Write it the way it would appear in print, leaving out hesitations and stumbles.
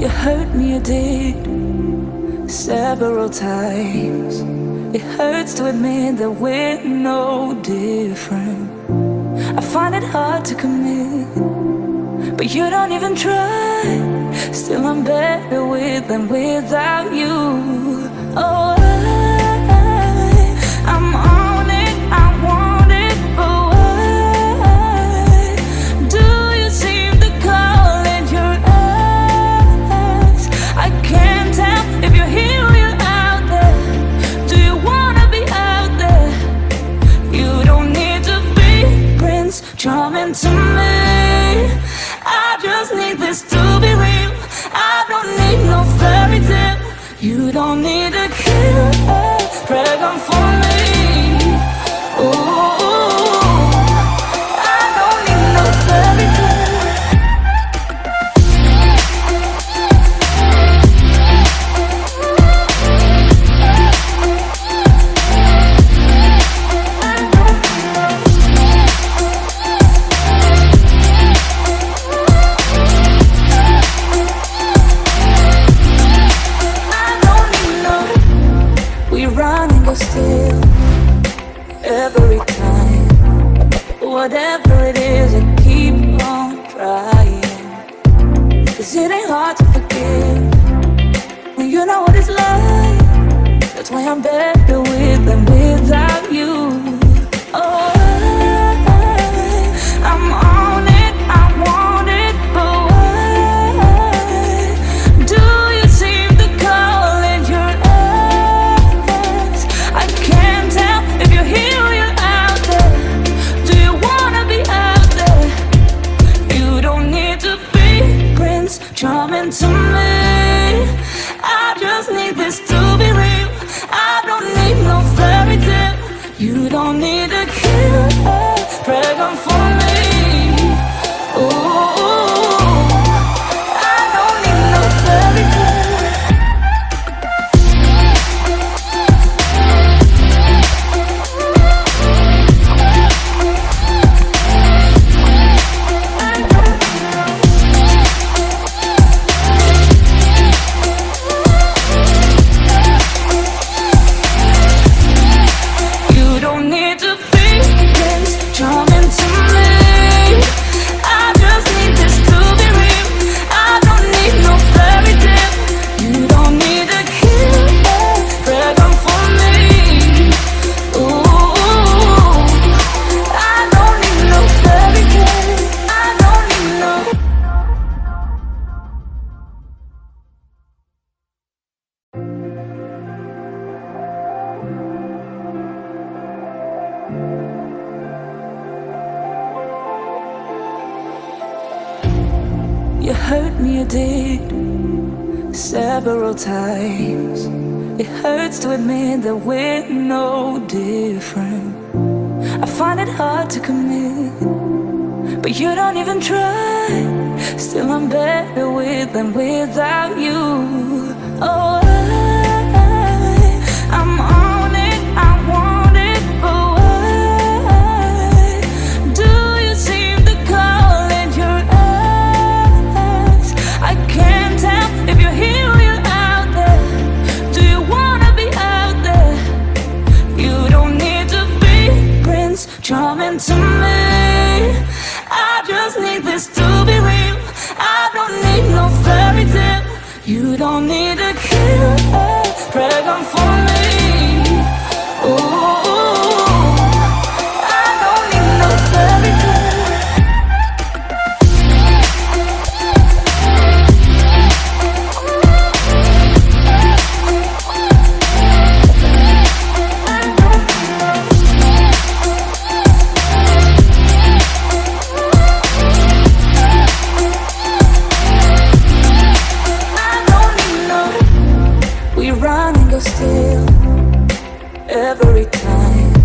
You hurt me, you did, several times. It hurts to admit that we're no different. I find it hard to commit, but you don't even try. Still I'm better with than without you. Oh, I'm on it, I want it, but why do you seem to call in your eyes? I can't tell if you're here or you're out there. Do you wanna be out there? You don't need to be Prince Charming to me. I just need this to be real. I don't need no fairy tale. You don't need a killer pregnant for me. Ooh, I don't need no fairy tale. Still, every time, whatever it is, I keep on trying. 'Cause it ain't hard to forgive when you know what it's like. That's why I'm better with than without you. Oh, I'm on it, I want it, but why do you seem to call in your eyes? I can't tell if you're here or you're out there. Do you wanna be out there? You don't need to be Prince Charming to me. I just need this to be real. I don't need no fairy tale. You don't need a killer pregnant for me. Ooh, I don't need no fairy tale. You hurt me, you did, several times. It hurts to admit that we're no different. I find it hard to commit, but you don't even try. Still I'm better with than without you. Oh, I'm on it, I want it, but why do you seem to call in your eyes? I can't tell if you're here or you're out there. Do you wanna be out there? You don't need to be Prince Charming to me. I just need this to be real. I don't need no fairy tale. You don't need a killer pregnant for me.